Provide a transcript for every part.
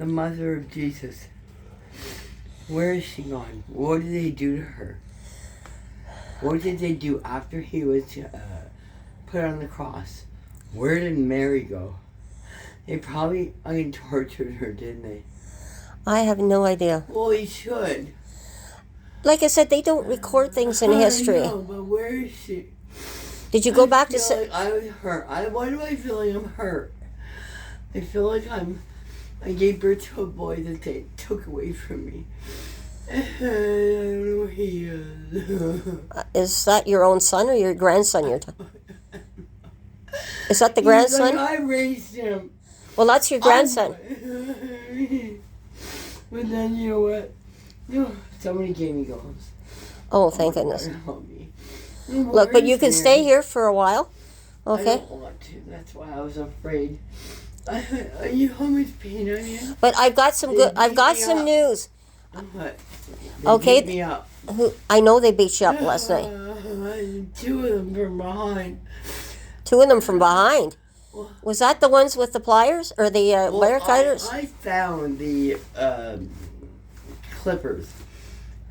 the mother of Jesus. Where is she gone? What did they do to her? What did they do after he was put on the cross? Where did Mary go? They probably tortured her, didn't they? I have no idea. Well, he should. Like I said, they don't record things in history. I know, but where is she? Did you go back to... Like I was hurt. Why do I feel like I'm hurt? I feel like I gave birth to a boy that they took away from me. I don't know who he is. Is that your own son or your grandson you're talking? Is that the grandson? Like, I raised him. Well, that's your grandson. But then, you know what? Somebody gave me goals. Oh, thank goodness. Help me. Look, but you can stay here for a while. Okay. I don't want to. That's why I was afraid. You how much pain I am? But I've got some good. I've got some news. What? Okay. Beat me up. I know they beat you up last night. 2 of them from behind. 2 of them from behind. Was that the ones with the pliers or the wire cutters? I found the clippers.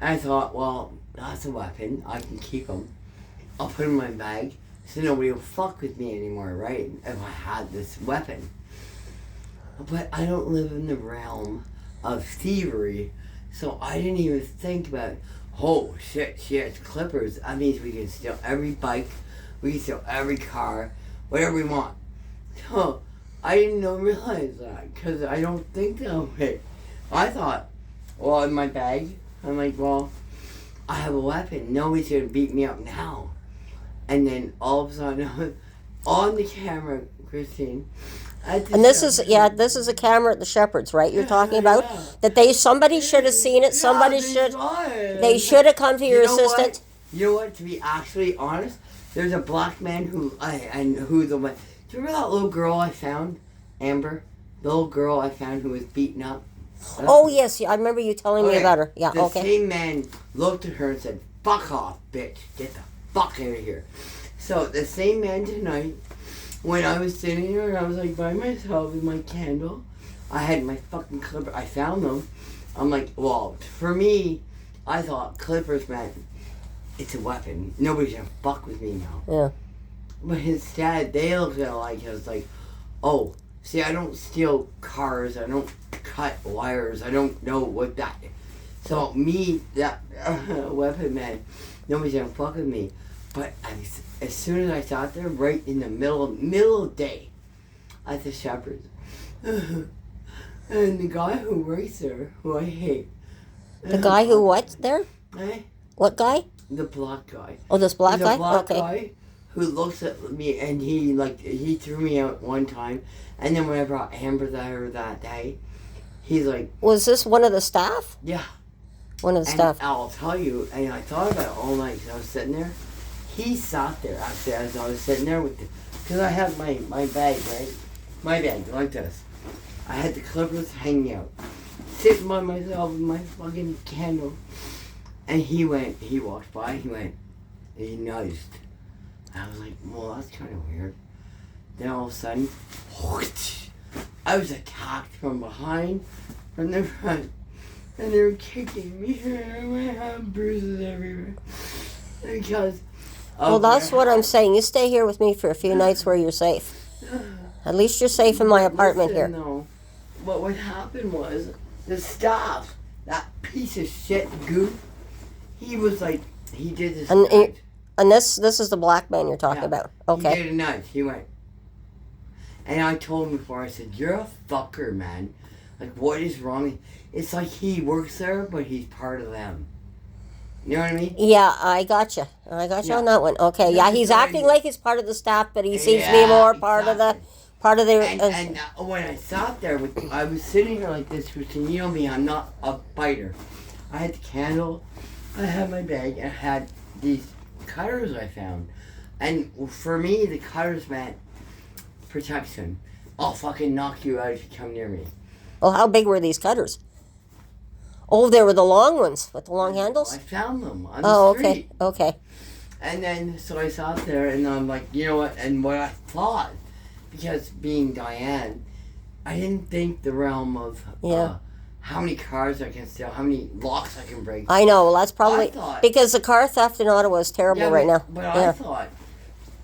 I thought, well, that's a weapon. I can keep them. I'll put them in my bag so nobody will fuck with me anymore, right? If I had this weapon. But I don't live in the realm of thievery, so I didn't even think about, oh shit, she has clippers. That means we can steal every bike, we can steal every car, whatever we want. So I didn't realize that because I don't think that way. I thought, well, in my bag, I'm like, well, I have a weapon. Nobody's gonna beat me up now. And then all of a sudden, on the camera, Christine. And this is a camera at the Shepherds, right? You're talking about that somebody should have seen it. They should have come to your assistant. You know what? To be actually honest, there's a black man who the one. Do you remember that little girl I found, Amber? The little girl I found who was beaten up. Oh yes, I remember you telling me about her. Yeah, the same man looked at her and said, "Fuck off, bitch! Get the fuck out of here." So the same man tonight, when I was sitting there and I was like by myself with my candle, I had my fucking clipper. I found them. I'm like, well, for me, I thought clippers meant it's a weapon. Nobody's gonna fuck with me now. Yeah. But instead, they looked at it like I was like, oh, see, I don't steal cars. I don't cut wires. I don't know what that is. So me, that weapon man, nobody's gonna fuck with me. But as soon as I sat there, right in the middle of day, at the Shepherds, and the guy who works there, who I hate. The guy who what there? Eh? What guy? The black guy. Oh, this black guy? The black guy who looks at me and he threw me out one time, and then when I brought Amber there that day, he's like, was this one of the staff? Yeah. One of the staff. I'll tell you, and I thought about it all night because I was sitting there. He sat there actually as I was sitting there because I had my bag, right? My bag, like this. I had the clippers hanging out. Sitting by myself with my fucking candle. And he walked by, he nudged. I was like, well, that's kind of weird. Then all of a sudden, I was attacked from behind, from the front. And they were kicking me, and I have bruises everywhere. Because... Well, that's what I'm saying. You stay here with me for a few nights where you're safe. At least you're safe in my apartment here. No. But what happened was, the staff, that piece of shit goof, he was like, he did this. And this is the black man you're talking about. Okay. He did a nudge. He went. And I told him before, I said, you're a fucker, man. Like, what is wrong? It's like he works there, but he's part of them. You know what I mean? Yeah, I gotcha. On that one. Okay, yeah, he's acting like he's part of the staff, but he seems to be more part of the... And when I sat there, I was sitting here like this, Christine, you know me, I'm not a fighter. I had the candle, I had my bag, and I had these cutters I found. And for me, the cutters meant protection. I'll fucking knock you out if you come near me. Well, how big were these cutters? Oh, they were the long ones with the long handles? I found them on the street. Okay. And then, so I sat there, and I'm like, you know what, and what I thought, because being Diane, I didn't think the realm of Yeah. how many cars I can steal, how many locks I can break. I know. Well, that's probably I thought- because the car theft in Ottawa is terrible Yeah, right now. But Yeah. I thought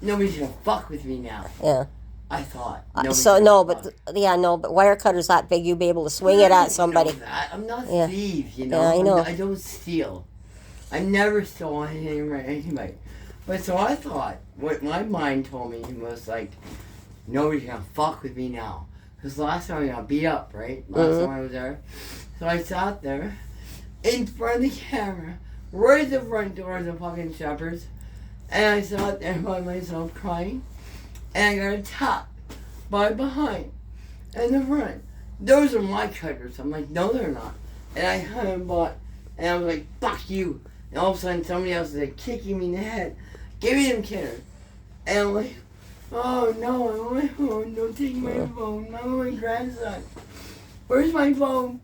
nobody's gonna fuck with me now. Yeah. I thought. So no, but but wire cutter's that big, you'd be able to swing it at somebody. I'm not Yeah. a thief, you know. Yeah, I know. I don't steal. I never stole anything from anybody. But so I thought, what my mind told me was like, nobody's gonna fuck with me now. Because last time I got beat up, right? Last time I was there. So I sat there in front of the camera, right at the front door of the fucking Shepherd's. And I sat there by myself crying. And I got attacked by behind and the front. Those are my cutters. I'm like, no, they're not. And I had them bought, and I was like, fuck you. And all of a sudden, somebody else is like kicking me in the head. Give me them cutters. And I'm like, oh no, I want my phone. Don't take my phone. I'm my grandson. Where's my phone?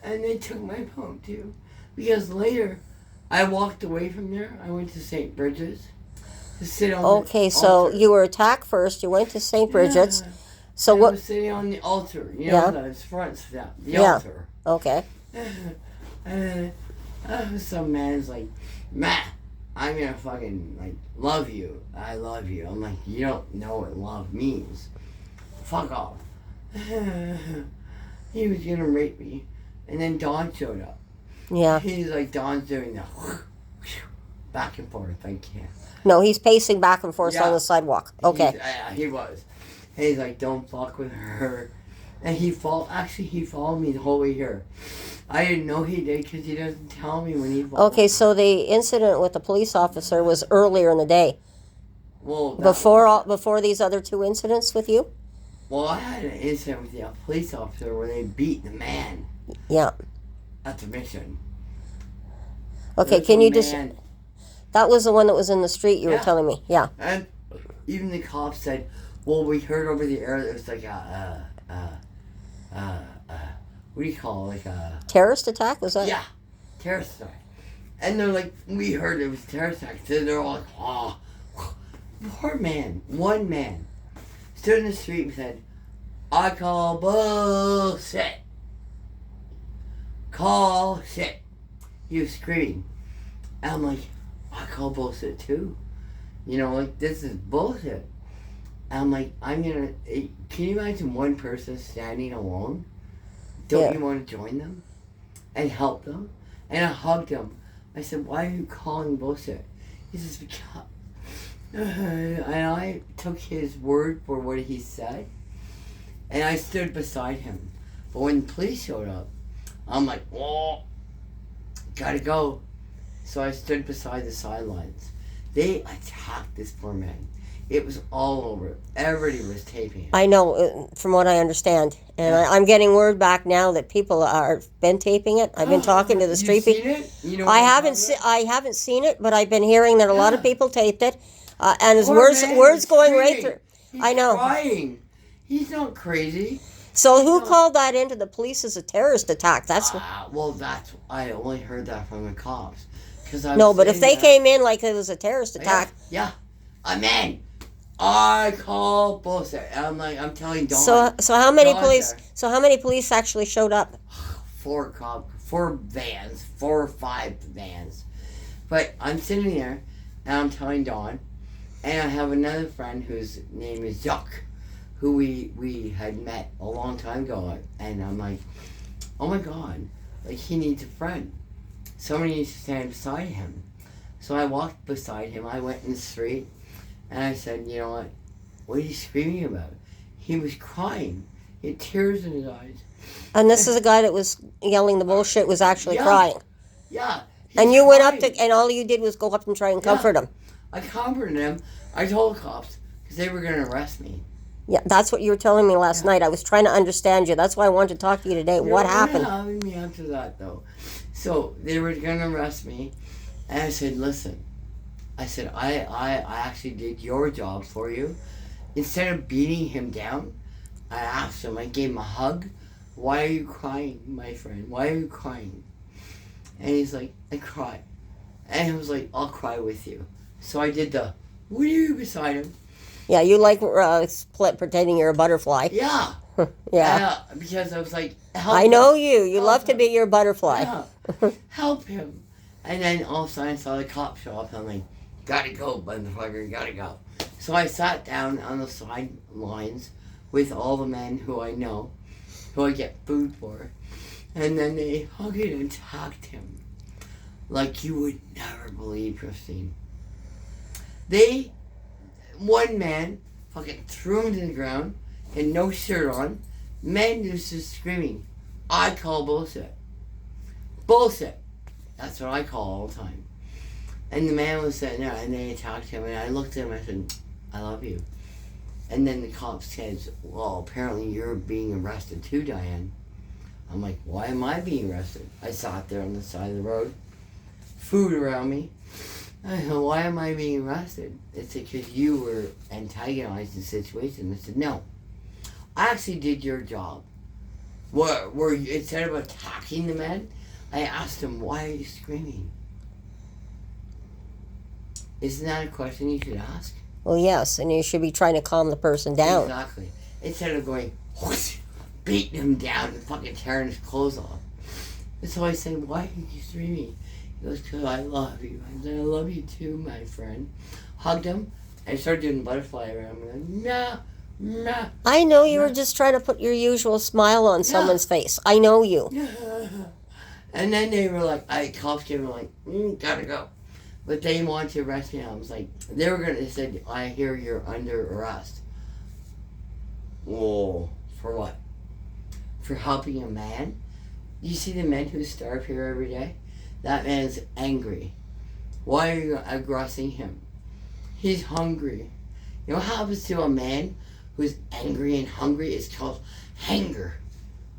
And they took my phone too. Because later, I walked away from there. I went to St. Bridget's. To sit on Okay, the so altar. you were attacked first. You went to St. Bridget's. Yeah. So I what? was sitting on the altar, you Yeah. know, the front step, the Yeah. altar. Okay. And some man's like, Matt, I'm gonna fucking, like, love you. I love you. I'm like, you don't know what love means. Fuck off. He was gonna rape me. And then Don showed up. Yeah. He's like, Don's doing the back and forth. I can't. No, he's pacing back and forth Yeah. on the sidewalk. Okay. He was. And he's like, don't fuck with her. And he followed me the whole way here. I didn't know he did because he doesn't tell me when he followed. Okay, so the incident with the police officer was earlier in the day. Well, Before these other two incidents with you? Well, I had an incident with the police officer where they beat the man Yeah. at the mission. Okay, There's can a you just... man- That was the one that was in the street you were Yeah. telling me. Yeah. And even the cops said, well, we heard over the air it was like what do you call it? Like a... Terrorist attack? Was that? Yeah, terrorist attack. And they're like, we heard it was a terrorist attack. So they're all like, oh. Poor man, one man, stood in the street and said, I call bullshit. Call shit. He was screaming. And I'm like, I call bullshit too. You know, like, this is bullshit. And I'm like, can you imagine one person standing alone? Don't you want to join them and help them? And I hugged him. I said, why are you calling bullshit? He says, because... And I took his word for what he said. And I stood beside him. But when the police showed up, I'm like, oh, gotta go. So I stood beside the sidelines. They attacked this poor man. It was all over. Everybody was taping it. I know, from what I understand. And I'm getting word back now that people are been taping it. I've been talking to the street people. You've seen it? You know I what haven't seen it, but I've been hearing that a lot of Yeah. people taped it. And his Poor words man words was going right screaming. through. I know. Crying. He's not crazy. So who called that into the police as a terrorist attack? That's I only heard that from the cops. no, but if they came in like it was a terrorist attack. Yeah. Man, I call bullshit. I'm like, I'm telling Dawn. So how many Dawn's police? there. So how many police actually showed up? 4 vans, 4 or 5 vans. But I'm sitting there, and I'm telling Dawn, and I have another friend whose name is Yuck, who we had met a long time ago, and I'm like, oh my God, like he needs a friend. Somebody needs to stand beside him. So I walked beside him. I went in the street, and I said, you know what are you screaming about? He was crying. He had tears in his eyes. And this is a guy that was yelling the bullshit was actually crying. Yeah. And you went up to, and all you did was go up and try and comfort him. I comforted him. I told the cops because they were going to arrest me. Yeah, that's what you were telling me last night. I was trying to understand you. That's why I wanted to talk to you today. What happened? Having me after that though. So they were going to arrest me, and I said, listen. I said, I actually did your job for you. Instead of beating him down, I asked him. I gave him a hug. Why are you crying, my friend? Why are you crying? And he's like, I cried. And I was like, I'll cry with you. So I did were you beside him? Yeah, you like pretending you're a butterfly. Yeah. Yeah. Because I was like, help I him. know you. You Help love to him. be your butterfly. Yeah. Help him. And then all of a sudden I saw the cop show up and I'm like, gotta go, motherfucker, gotta go. So I sat down on the sidelines with all the men who I know, who I get food for. And then they hugged and attacked him. Like you would never believe, Christine. One man fucking threw him to the ground and no shirt on. Men was just screaming. I call bullshit. Bullshit. That's what I call all the time. And the man was sitting there and they attacked him and I looked at him and I said, I love you. And then the cop says, well, apparently you're being arrested too, Diane. I'm like, why am I being arrested? I sat there on the side of the road, food around me. I said, why am I being arrested? It said, because you were antagonizing the situation. I said, no. I actually did your job. Where instead of attacking the man, I asked him, why are you screaming? Isn't that a question you should ask? Well, yes, and you should be trying to calm the person down. Exactly. Instead of going, whoosh, beating him down and fucking tearing his clothes off. And so I said, why are you screaming? He goes, because I love you. I said, I love you too, my friend. Hugged him. I started doing the butterfly around him. Like, nah, nah. I know you were just trying to put your usual smile on someone's face. I know you. And then they were like, I coughed him and like, gotta go. But they wanted to arrest me. I was like, they said, I hear you're under arrest. Whoa, for what? For helping a man? You see the men who starve here every day? That man's angry. Why are you aggressing him? He's hungry. You know what happens to a man who's angry and hungry? It's called hanger.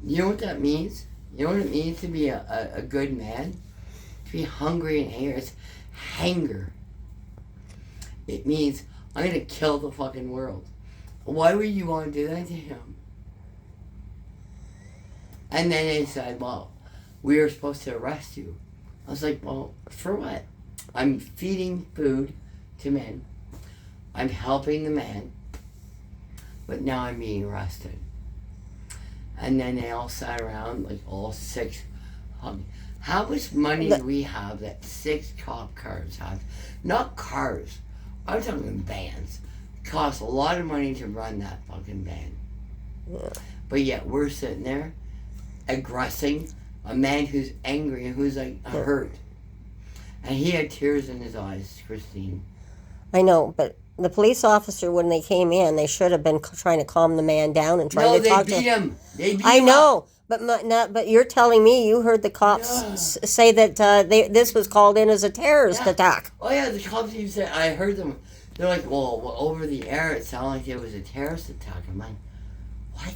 You know what that means? You know what it means to be a good man? To be hungry and angry. It's hanger. It means I'm gonna kill the fucking world. Why would you want to do that to him? And then they said, well, we were supposed to arrest you. I was like, well, for what? I'm feeding food to men. I'm helping the man. But now I'm being arrested. And then they all sat around, like all six. How much money do we have that 6 cop cars have? Not cars. I'm talking vans. It costs a lot of money to run that fucking van. Yeah. But yet we're sitting there aggressing a man who's angry and who's like hurt. And he had tears in his eyes, Christine. I know, but the police officer, when they came in, they should have been trying to calm the man down and trying to talk to him. They beat I him know, up. but you're telling me you heard the cops say that this was called in as a terrorist attack. Oh yeah, the cops even said, I heard them. They're like, well, over the air it sounded like it was a terrorist attack. I'm like, what?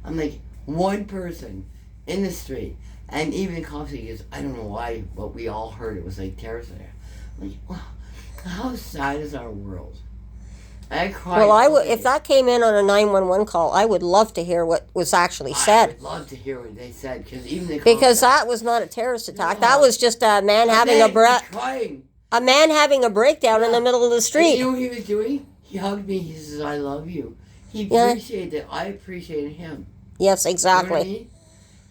I'm like, one person in the street. And even the cops goes, I don't know why, but we all heard it was like terrorist attack. I'm like, wow, how sad is our world? I cried. Well, if that came in on a 911 call, I would love to hear what was actually said. I would love to hear what they said, because that was not a terrorist attack. No. That was just a man having a man having a breakdown in the middle of the street. And you know what he was doing? He hugged me. He says, "I love you." He appreciated it. I appreciated him. Yes, exactly. You know what I mean?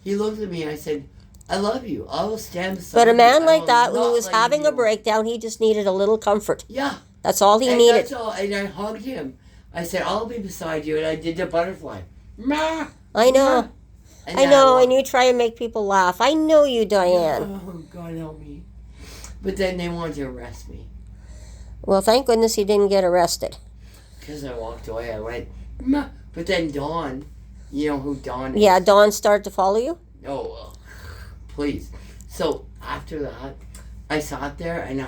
He looked at me. I said, I love you. I will stand beside you. But a man like that, who was having a breakdown, he just needed a little comfort. Yeah. That's all he needed. That's all. And I hugged him. I said, I'll be beside you. And I did the butterfly. Ma! I know. I know. And you try and make people laugh. I know you, Diane. Oh, God help me. But then they wanted to arrest me. Well, thank goodness he didn't get arrested. Because I walked away. I went, Ma! But then Dawn, you know who Dawn is? Yeah, Dawn started to follow you? Oh, please. So after that, I sat there and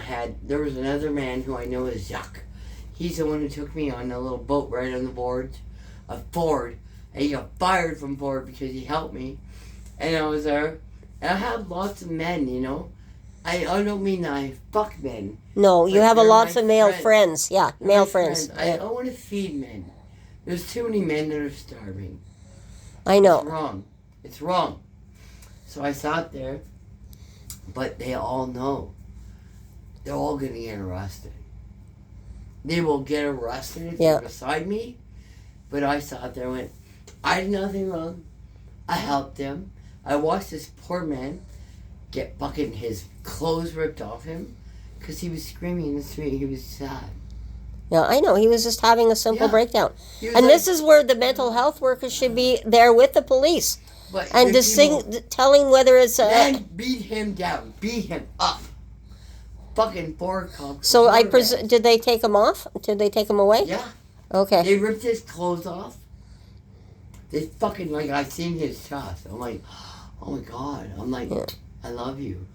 there was another man who I know is Jacques. He's the one who took me on a little boat right on the board of Ford. And he got fired from Ford because he helped me. And I was there. And I have lots of men, you know. I don't mean that I fuck men. No, you have lots of male friends. Yeah, male friends. I want to feed men. There's too many men that are starving. I know. It's wrong. It's wrong. So I sat there. But they all know. They're all going to get arrested. They will get arrested if they're beside me. But I sat there and went, I did nothing wrong. I helped him. I watched this poor man get fucking his clothes ripped off him because he was screaming in the street. He was sad. Yeah, I know. He was just having a simple breakdown. And this is where the mental health workers should be there with the police. And telling whether it's a... Then beat him down. Beat him up. Fucking 4 cops. So did they take him off? Did they take him away? Yeah. Okay. They ripped his clothes off. They fucking, like, I seen his chest. I'm like, oh my God. I'm like, I love you.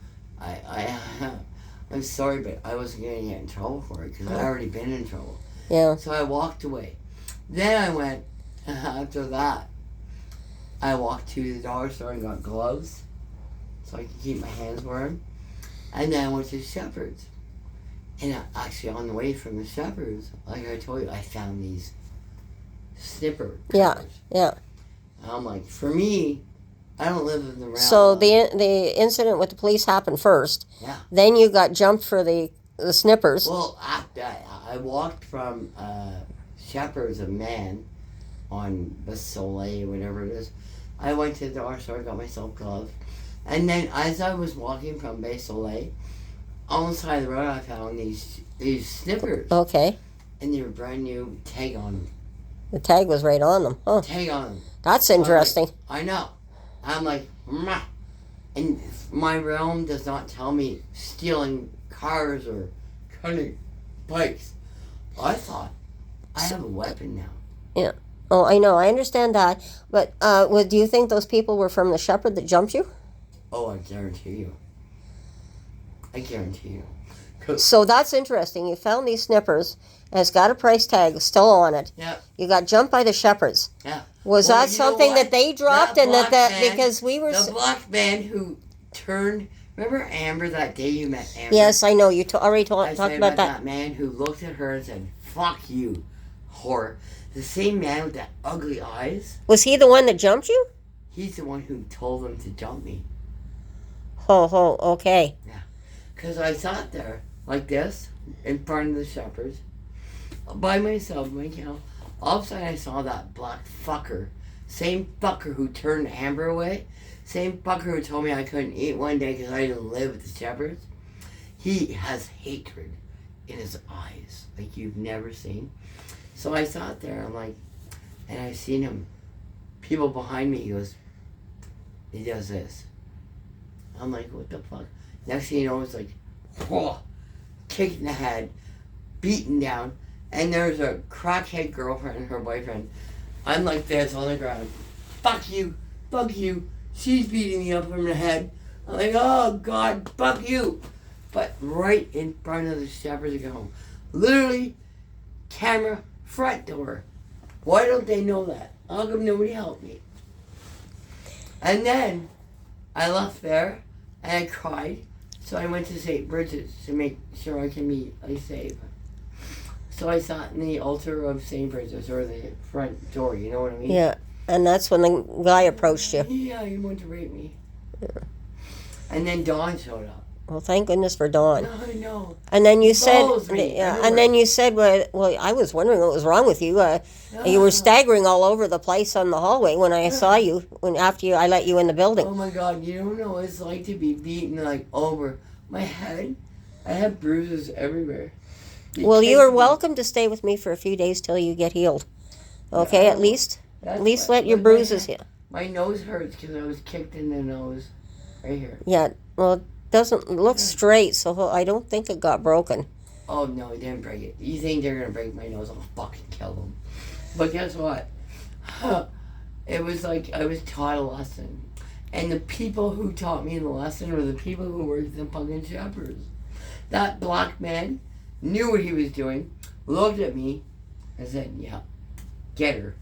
I'm sorry, but I wasn't going to get in trouble for it because I'd already been in trouble. Yeah. So I walked away. Then I went, after that, I walked to the dollar store and got gloves so I could keep my hands warm. And then I went to Shepherd's. And actually on the way from the Shepherd's, like I told you, I found these snipper covers. Yeah. And I'm like, for me, I don't live in the realm. So the incident with the police happened first. Yeah. Then you got jumped for the snippers. Well, after I walked from Shepherd's, a man, on the Soleil, whatever it is. I went to the dollar store, got myself gloves. And then as I was walking from Bay Soleil, on the side of the road I found these snippers. Okay. And they were brand new, tag on them. The tag was right on them. Huh. Tag on them. That's interesting. I know. I'm like, meh. And my realm does not tell me stealing cars or cutting bikes. I thought, I have a weapon now. Yeah. Oh, I know. I understand that. But do you think those people were from the Shepherd that jumped you? Oh, I guarantee you. I guarantee you. So that's interesting. You found these snippers, and it's got a price tag still on it. Yeah. You got jumped by the Shepherds. Yeah. Was that something that they dropped because we were... The black man who turned... Remember Amber that day you met Amber? Yes, I know. You already talked about that man who looked at her and said, fuck you, whore. The same man with that ugly eyes. Was he the one that jumped you? He's the one who told them to jump me. Okay. Yeah. Because I sat there like this in front of the Shepherds by myself, my cow. All of a sudden I saw that black fucker. Same fucker who turned Amber away. Same fucker who told me I couldn't eat one day because I didn't live with the Shepherds. He has hatred in his eyes like you've never seen. So I sat there, I'm like, and I seen him. People behind me, he does this. I'm like, what the fuck? Next thing you know, it's like, whoa, kicked in the head, beaten down, and there's a crackhead girlfriend and her boyfriend. I'm like this on the ground. Fuck you. She's beating me up from the head. I'm like, oh God, fuck you. But right in front of the Shepherds to go home. Literally, camera, front door. Why don't they know that? How come nobody helped me? And then I left there and I cried. So I went to St. Bridget's to make sure I can be safe. So I sat in the altar of St. Bridget's, or the front door, you know what I mean? Yeah, and that's when the guy approached you. Yeah, he wanted to rape me. Yeah. And then Dawn showed up. Well, thank goodness for Dawn. No, I know. And then you said, well, I was wondering what was wrong with you. You were staggering all over the place on the hallway when I saw you. I let you in the building. Oh my God, you don't know what it's like to be beaten over my head. I have bruises everywhere. Well, you are welcome to stay with me for a few days till you get healed. Okay, yeah, at least let your bruises heal. My nose hurts because I was kicked in the nose, right here. Yeah, well, it doesn't look straight, so I don't think it got broken. Oh no, it didn't break it. You think they're gonna break my nose? I'll fucking kill them. But guess what? It was like I was taught a lesson, and the people who taught me the lesson were the people who worked the fucking Shepherds. That black man knew what he was doing, looked at me, and said, yeah, get her.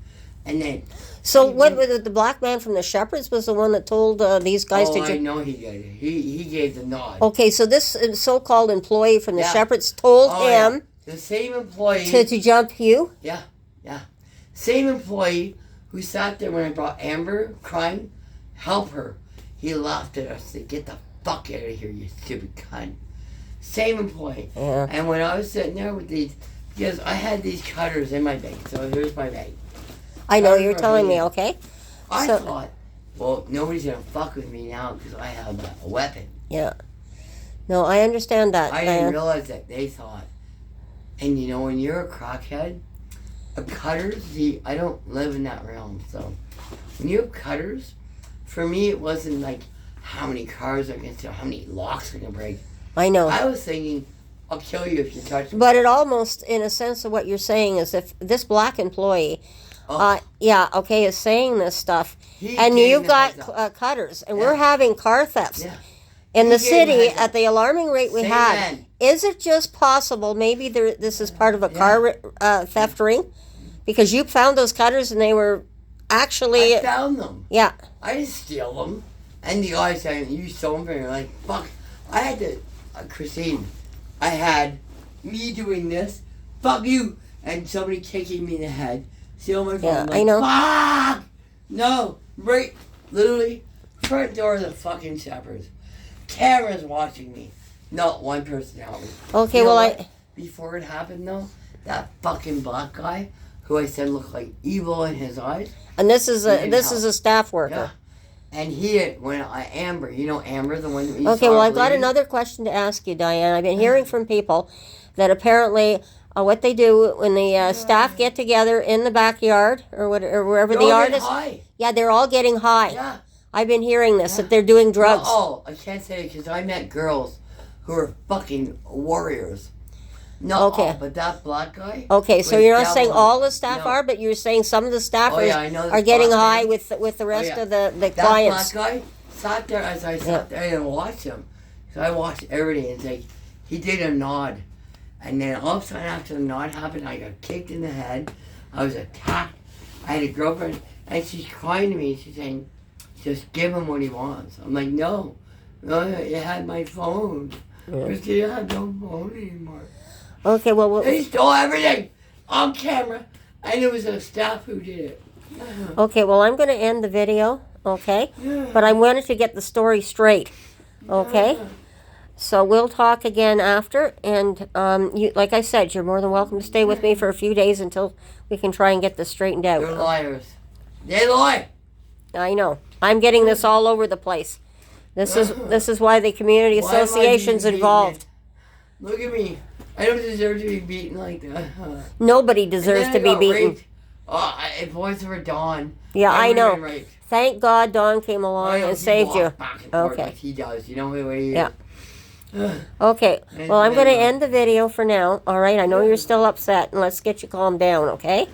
And then... So what was the black man from the Shepherds was the one that told these guys to... I know he did it. He gave the nod. Okay, so this so-called employee from the Shepherds told him... Yeah. The same employee... To jump you? Yeah. Same employee who sat there when I brought Amber crying, help her. He laughed at us and said, get the fuck out of here, you stupid cunt. Same employee. Yeah. And when I was sitting there with these, because I had these cutters in my bag, so here's my bag. I know That was you're my telling me. opinion. Okay. I So- thought, well, nobody's gonna fuck with me now because I have a weapon. Yeah. No, I understand that. I Diane. didn't realize that they thought. And you know, when you're a crackhead, a cutters, see, I don't live in that realm, so when you have cutters, for me it wasn't like how many cars I can steal, how many locks I can break. I know. I was thinking, I'll kill you if you touch me. But it almost, in a sense of what you're saying, is if this black employee, Oh, is saying this stuff, he and gave you've the got heads up. cutters, and Yeah. we're having car thefts Yeah. in He the gave the city heads at up. the alarming rate we Same had. man. Is it just possible? Maybe this is part of a car theft ring, because you found those cutters and they were actually I found them. yeah. I didn't steal them. And the guy saying, you stole them from me. Like, fuck. I had to, Christine, I had me doing this, fuck you, and somebody kicking me in the head, steal my phone. Yeah, like, I know. Fuck! No, right, literally, front door of the fucking Shepherds. Cameras watching me. Not one person helped me. Okay, You know well what? Before it happened though, that fucking black guy, who I said looked like evil in his eyes. and this is didn't a staff worker. Yeah. And he had, when Amber, you know Amber, the one that we Okay, saw well, I've got bleeding? another question to ask you, Diane. I've been hearing from people that apparently what they do when the staff get together in the backyard or wherever They're the all yard getting is, high. yeah, they're all getting high. Yeah. I've been hearing this, Yeah. that they're doing drugs. Oh, I can't say it because I met girls who are fucking warriors. No, Okay. but that black guy. Okay, so was you're not saying devil- all the staff no. are, but you're saying some of the staffers Oh, yeah, I know are this getting black high man. with the rest yeah. of the That clients. black guy sat there as I sat there and watched him. So I watched everything. It's like he did a nod, and then all of a sudden after the nod happened, I got kicked in the head. I was attacked. I had a girlfriend, and she's crying to me. She's saying, "Just give him what he wants." I'm like, "No, you had my phone. Christy, I have no phone anymore." Okay, well, They stole everything on camera, and it was a staff who did it. I'm going to end the video, okay? But I wanted to get the story straight, okay? So we'll talk again after, and you, like I said, you're more than welcome to stay with me for a few days until we can try and get this straightened out. They're liars. They lie. I know. I'm getting this all over the place. This is why the community Why am I association's being involved. beaten? Look at me. I don't deserve to be beaten like that. Nobody deserves to be beaten. Raped. Oh, if it wasn't for Dawn, Yeah, I would've know. been raped. Thank God Dawn came along I know and he saved you. walked back and forth Okay. like he does. You know who he is. Yeah. Okay, well, I'm going to end the video for now. All right, I know you're still upset, and let's get you calmed down, okay?